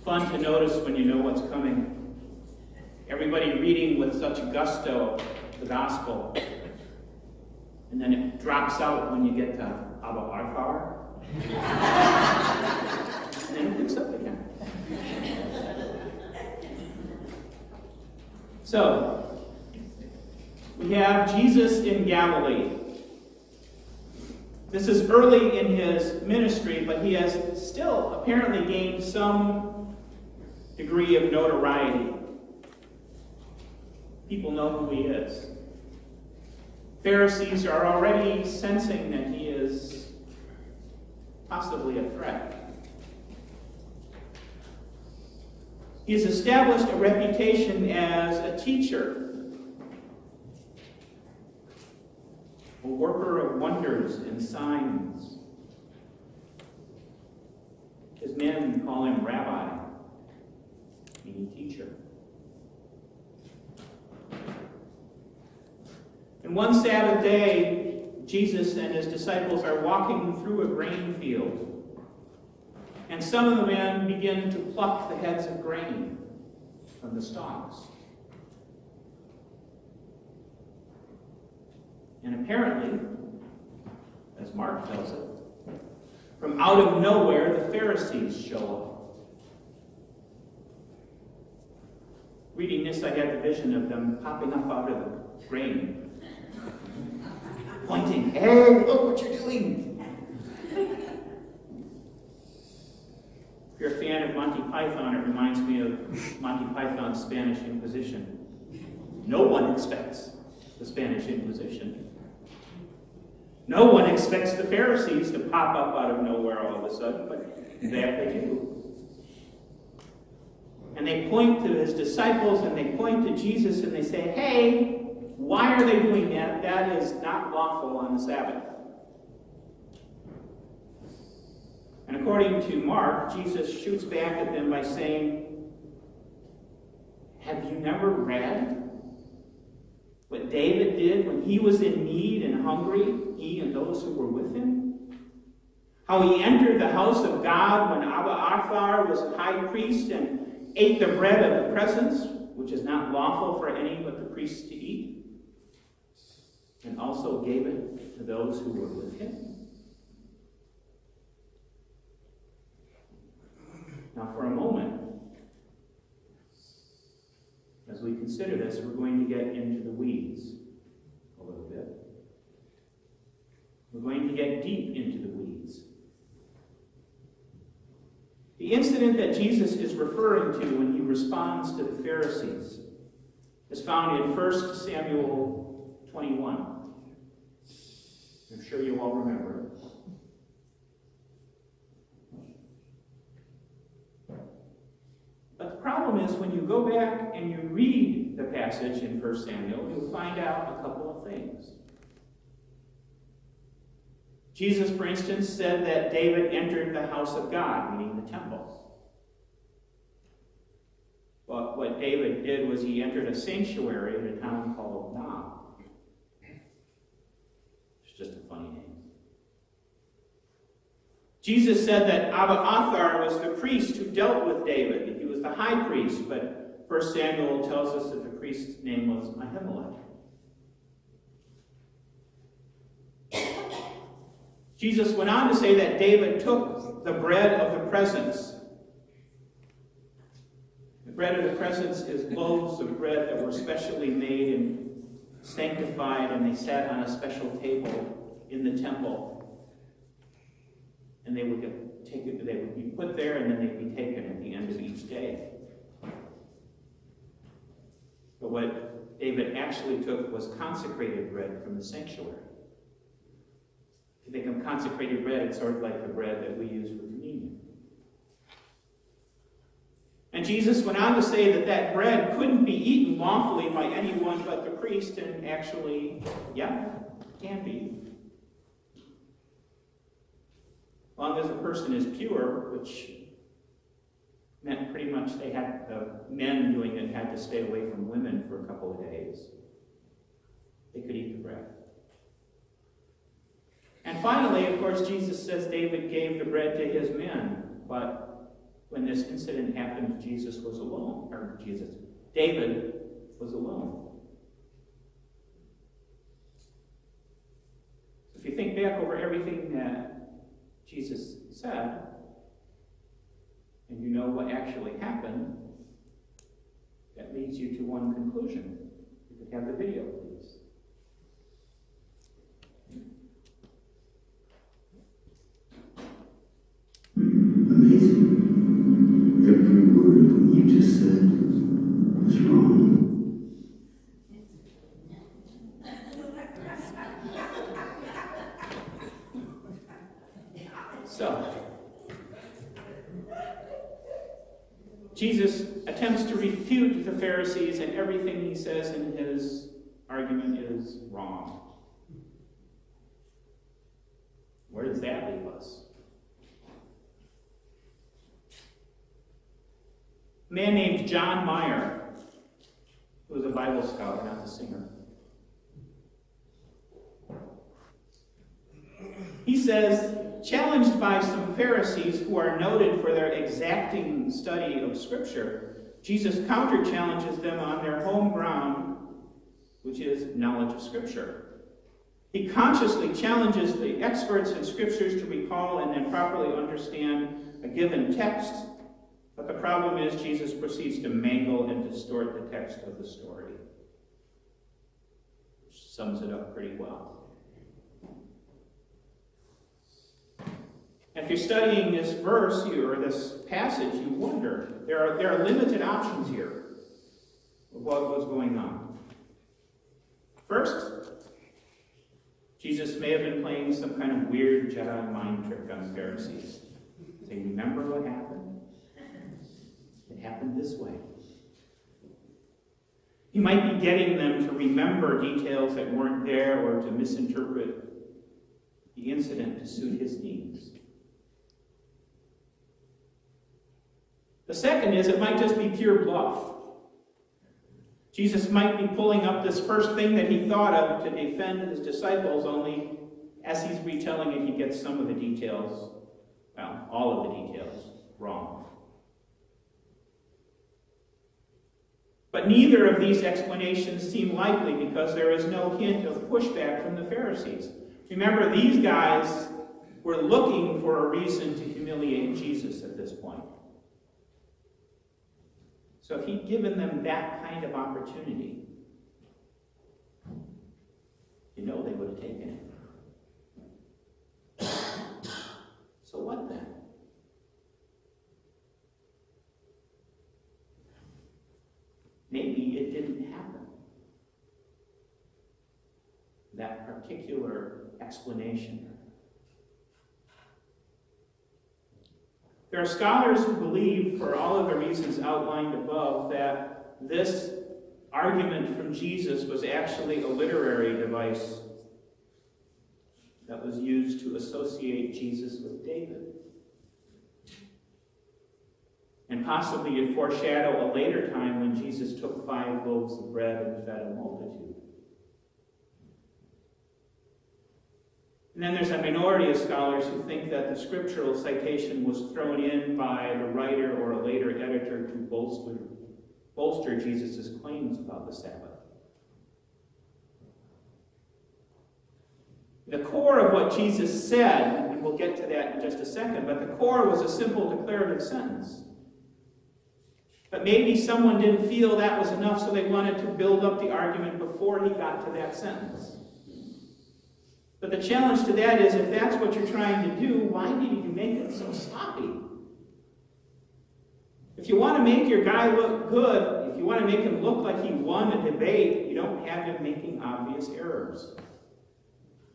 fun to notice when you know what's coming. Everybody reading with such gusto the gospel. And then it drops out when you get to Abba our Father. And then it picks up again. So, we have Jesus in Galilee. This is early in his ministry, but he has still apparently gained some degree of notoriety. People know who he is. Pharisees are already sensing that he is possibly a threat. He has established a reputation as a teacher, a worker of wonders and signs. His men call him rabbi, meaning teacher. And one Sabbath day, Jesus and his disciples are walking through a grain field. And some of the men begin to pluck the heads of grain from the stalks. And apparently, as Mark tells it, from out of nowhere, the Pharisees show up. Reading this, I had the vision of them popping up out of the grain, pointing, "Hey, look what you're doing!" If you're a fan of Monty Python, it reminds me of Monty Python's Spanish Inquisition. No one expects the Spanish Inquisition. No one expects the Pharisees to pop up out of nowhere all of a sudden, but that they do. And they point to his disciples and they point to Jesus and they say, "Hey, why are they doing that? That is not lawful on the Sabbath." And according to Mark, Jesus shoots back at them by saying, "Have you never read what David did when he was in need and hungry, he and those who were with him? How he entered the house of God when Abba Athar was high priest and ate the bread of the presence, which is not lawful for any but the priests to eat, and also gave it to those who were with him?" Now, for a moment, as we consider this, we're going to get into the weeds a little bit. We're going to get deep into the weeds. The incident that Jesus is referring to when he responds to the Pharisees is found in 1 Samuel 21. I'm sure you all remember it. But the problem is when you go back and you read the passage in 1 Samuel, you'll find out a couple of things. Jesus, for instance, said that David entered the house of God, meaning the temple. But what David did was he entered a sanctuary in a town called Nob. It's just a funny name. Jesus said that Abba Athar was the priest who dealt with David. He was the high priest, but 1 Samuel tells us that the priest's name was Ahimelech. Jesus went on to say that David took the bread of the presence. The bread of the presence is loaves of bread that were specially made and sanctified, and they sat on a special table in the temple. And they would they would be put there, and then they'd be taken at the end of each day. But what David actually took was consecrated bread from the sanctuary. If you think of consecrated bread, it's sort of like the bread that we use for communion. And Jesus went on to say that that bread couldn't be eaten lawfully by anyone but the priest, and actually, yeah, it can be. As long as a person is pure, which meant pretty much they had, the men doing it had to stay away from women for a couple of days. They could eat the bread. And finally, of course, Jesus says David gave the bread to his men, but when this incident happened, David was alone. If you think back over everything that Jesus said, and you know what actually happened, that leads you to one conclusion. You could have the video, please. Amazing. Every word you just said was wrong. So, Jesus attempts to refute the Pharisees, and everything he says in his argument is wrong. Where does that leave us? A man named John Meyer, who was a Bible scholar, not a singer. He says, challenged by some Pharisees who are noted for their exacting study of Scripture, Jesus counter-challenges them on their home ground, which is knowledge of Scripture. He consciously challenges the experts in Scriptures to recall and then properly understand a given text, but the problem is Jesus proceeds to mangle and distort the text of the story, which sums it up pretty well. If you're studying this verse or this passage, you wonder, there are limited options here of what was going on. First, Jesus may have been playing some kind of weird Jedi mind trick on the Pharisees. Say, remember what happened? It happened this way. He might be getting them to remember details that weren't there or to misinterpret the incident to suit his needs. The second is it might just be pure bluff. Jesus might be pulling up this first thing that he thought of to defend his disciples, only as he's retelling it, he gets some of the details, well, all of the details, wrong. But neither of these explanations seem likely because there is no hint of pushback from the Pharisees. Remember, these guys were looking for a reason to humiliate Jesus at this point. So if he'd given them that kind of opportunity, you know they would have taken it. So what then? Maybe it didn't happen. That particular explanation. There are scholars who believe, for all of the reasons outlined above, that this argument from Jesus was actually a literary device that was used to associate Jesus with David. And possibly to foreshadow a later time when Jesus took 5 loaves of bread and fed a multitude. And then there's a minority of scholars who think that the scriptural citation was thrown in by the writer or a later editor to bolster Jesus' claims about the Sabbath. The core of what Jesus said, and we'll get to that in just a second, but the core was a simple declarative sentence. But maybe someone didn't feel that was enough, so they wanted to build up the argument before he got to that sentence. But the challenge to that is, if that's what you're trying to do, why did you make it so sloppy? If you want to make your guy look good, if you want to make him look like he won a debate, you don't have him making obvious errors.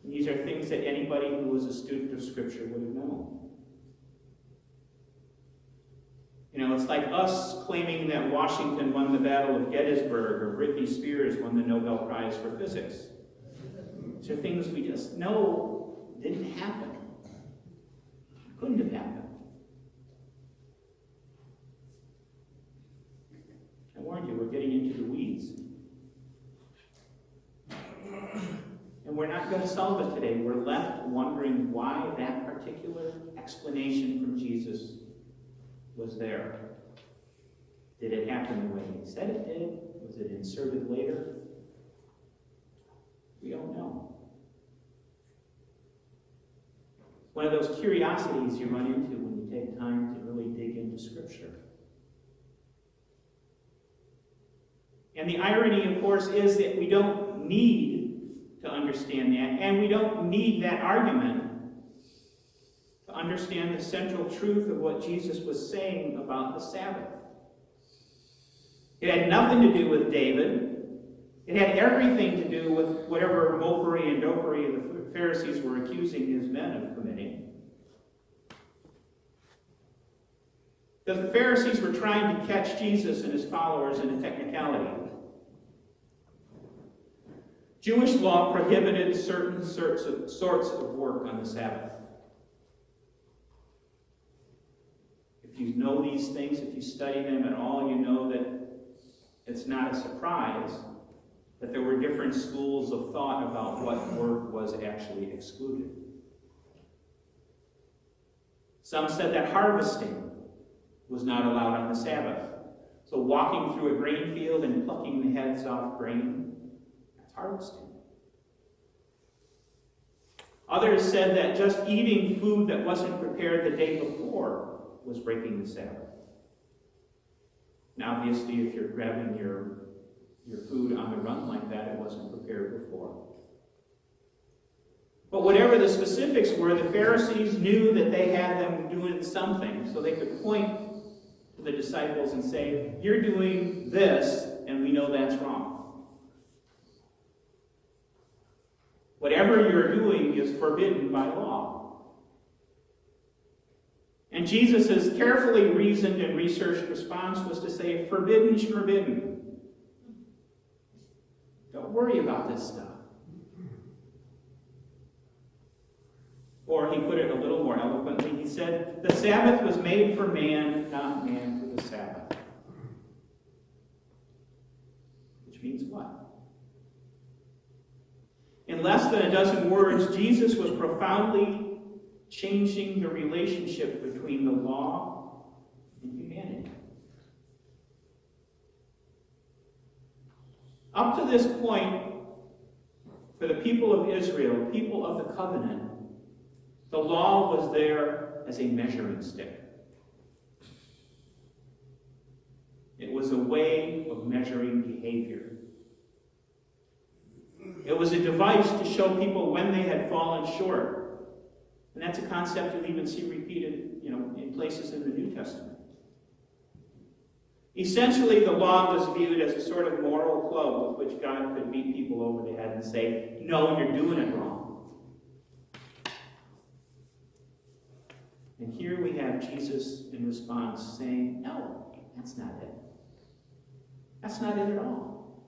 And these are things that anybody who was a student of Scripture would have known. You know, it's like us claiming that Washington won the Battle of Gettysburg or Britney Spears won the Nobel Prize for Physics. These are things we just know didn't happen. Couldn't have happened. I warned you, we're getting into the weeds. And we're not going to solve it today. We're left wondering why that particular explanation from Jesus was there. Did it happen the way he said it did? Was it inserted later? We don't know. One of those curiosities you run into when you take time to really dig into Scripture. And the irony, of course, is that we don't need to understand that, and we don't need that argument to understand the central truth of what Jesus was saying about the Sabbath. It had nothing to do with David. It had everything to do with whatever mopery and dopery the Pharisees were accusing his men of committing. Because the Pharisees were trying to catch Jesus and his followers in a technicality. Jewish law prohibited certain sorts of work on the Sabbath. If you know these things, if you study them at all, you know that it's not a surprise that there were different schools of thought about what work was actually excluded. Some said that harvesting was not allowed on the Sabbath. So walking through a grain field and plucking the heads off grain, that's harvesting. Others said that just eating food that wasn't prepared the day before was breaking the Sabbath. And obviously, if you're grabbing your food on the run like that, it wasn't prepared before. But whatever the specifics were, the Pharisees knew that they had them doing something, so they could point to the disciples and say, "You're doing this, and we know that's wrong. Whatever you're doing is forbidden by law." And Jesus' carefully reasoned and researched response was to say, "Forbidden is forbidden. Don't worry about this stuff." Or he put it a little more eloquently. He said, "The Sabbath was made for man, not man for the Sabbath." Which means what? In less than a dozen words, Jesus was profoundly changing the relationship between the law and humanity. Up to this point, for the people of Israel, people of the covenant, the law was there as a measuring stick. It was a way of measuring behavior. It was a device to show people when they had fallen short. And that's a concept you'll even see repeated, in places in the New Testament. Essentially, the law was viewed as a sort of moral club with which God could beat people over the head and say, "No, you're doing it wrong." And here we have Jesus in response saying, "No, that's not it. That's not it at all."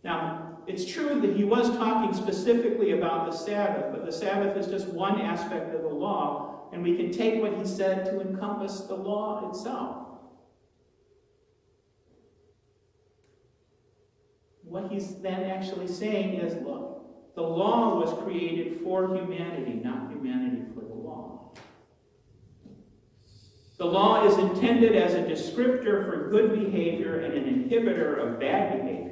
Now, it's true that he was talking specifically about the Sabbath, but the Sabbath is just one aspect of the law, and we can take what he said to encompass the law itself. What he's then actually saying is, look, the law was created for humanity, not humanity for the law. The law is intended as a descriptor for good behavior and an inhibitor of bad behavior.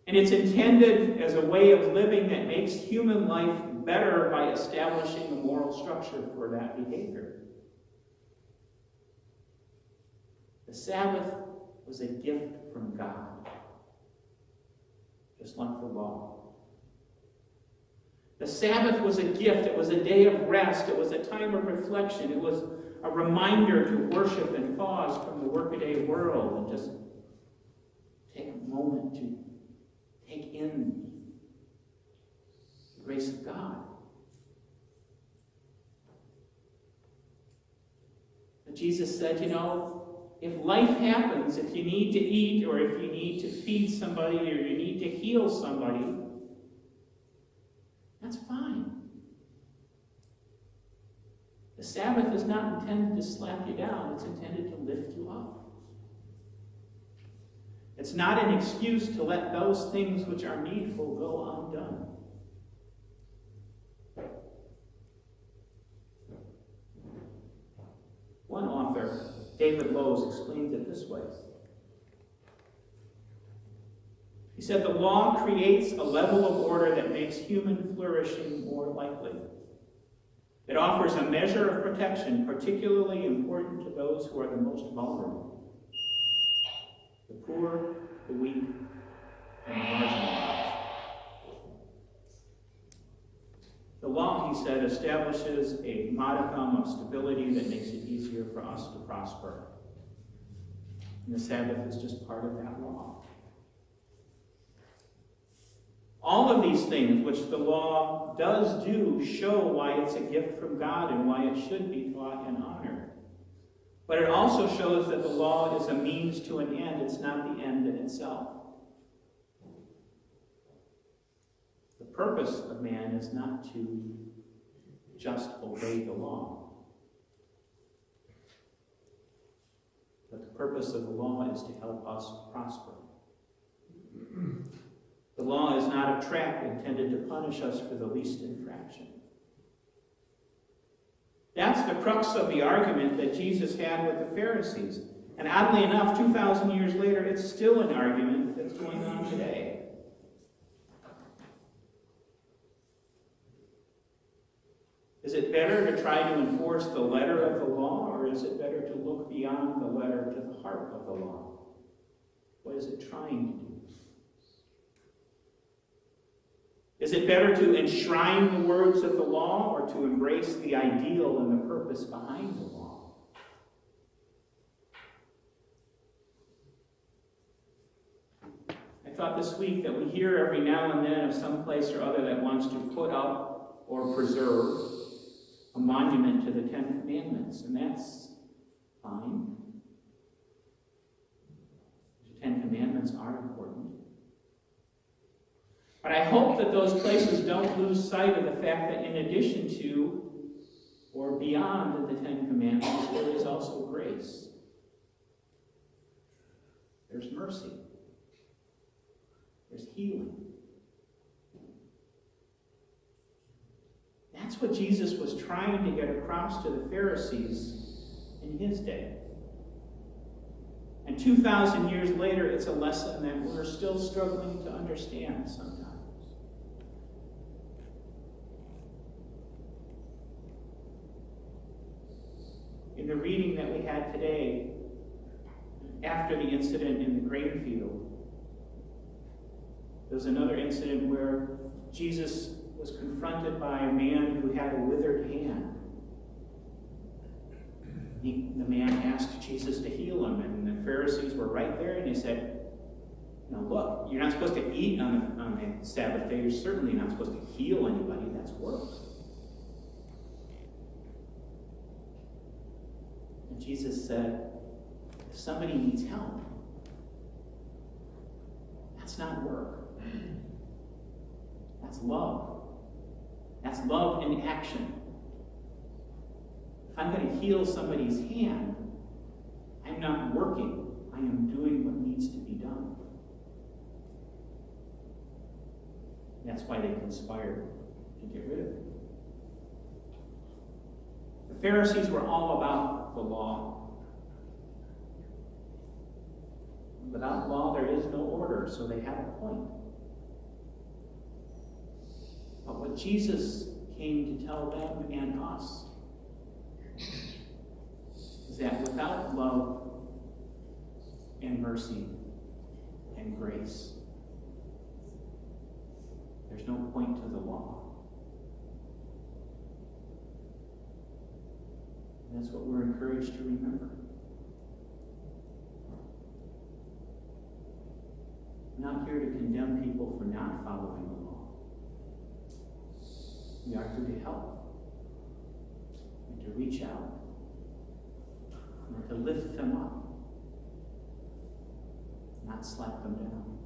And it's intended as a way of living that makes human life better by establishing a moral structure for that behavior. The Sabbath was a gift from God, just like the law. The Sabbath was a gift. It was a day of rest. It was a time of reflection. It was a reminder to worship and pause from the workaday world and just take a moment to take in the grace of God. But Jesus said, if life happens, if you need to eat or if you need to feed somebody or you need to heal somebody, that's fine. The Sabbath is not intended to slap you down. It's intended to lift you up. It's not an excuse to let those things which are needful go undone. David Lowes explained it this way. He said, the law creates a level of order that makes human flourishing more likely. It offers a measure of protection particularly important to those who are the most vulnerable: the poor, the weak, and the marginalized. The law, he said, establishes a modicum of stability that makes it easier for us to prosper. And the Sabbath is just part of that law. All of these things which the law does do show why it's a gift from God and why it should be taught and honored. But it also shows that the law is a means to an end. It's not the end in itself. The purpose of man is not to just obey the law. But the purpose of the law is to help us prosper. The law is not a trap intended to punish us for the least infraction. That's the crux of the argument that Jesus had with the Pharisees. And oddly enough, 2,000 years later, it's still an argument that's going on today. Is it better to try to enforce the letter of the law, or is it better to look beyond the letter to the heart of the law? What is it trying to do? Is it better to enshrine the words of the law, or to embrace the ideal and the purpose behind the law? I thought this week that we hear every now and then of some place or other that wants to put up or preserve a monument to the Ten Commandments, and that's fine. The Ten Commandments are important. But I hope that those places don't lose sight of the fact that in addition to or beyond the Ten Commandments, there is also grace. There's mercy. There's healing. That's what Jesus was trying to get across to the Pharisees in his day. And 2,000 years later, it's a lesson that we're still struggling to understand sometimes. In the reading that we had today, after the incident in the grain field, there was another incident where Jesus was confronted by a man who had a withered hand. The man asked Jesus to heal him, and the Pharisees were right there, and they said, look, you're not supposed to eat on the Sabbath day. You're certainly not supposed to heal anybody. That's work. And Jesus said, if somebody needs help, that's not work. That's love. That's love in action. If I'm going to heal somebody's hand, I'm not working. I am doing what needs to be done. That's why they conspired to get rid of it. The Pharisees were all about the law. Without law, there is no order, so they had a point. But what Jesus came to tell them and us is that without love and mercy and grace, there's no point to the law. And that's what we're encouraged to remember. We're not here to condemn people for not following the law. We are here to help and to reach out and to lift them up, not slap them down.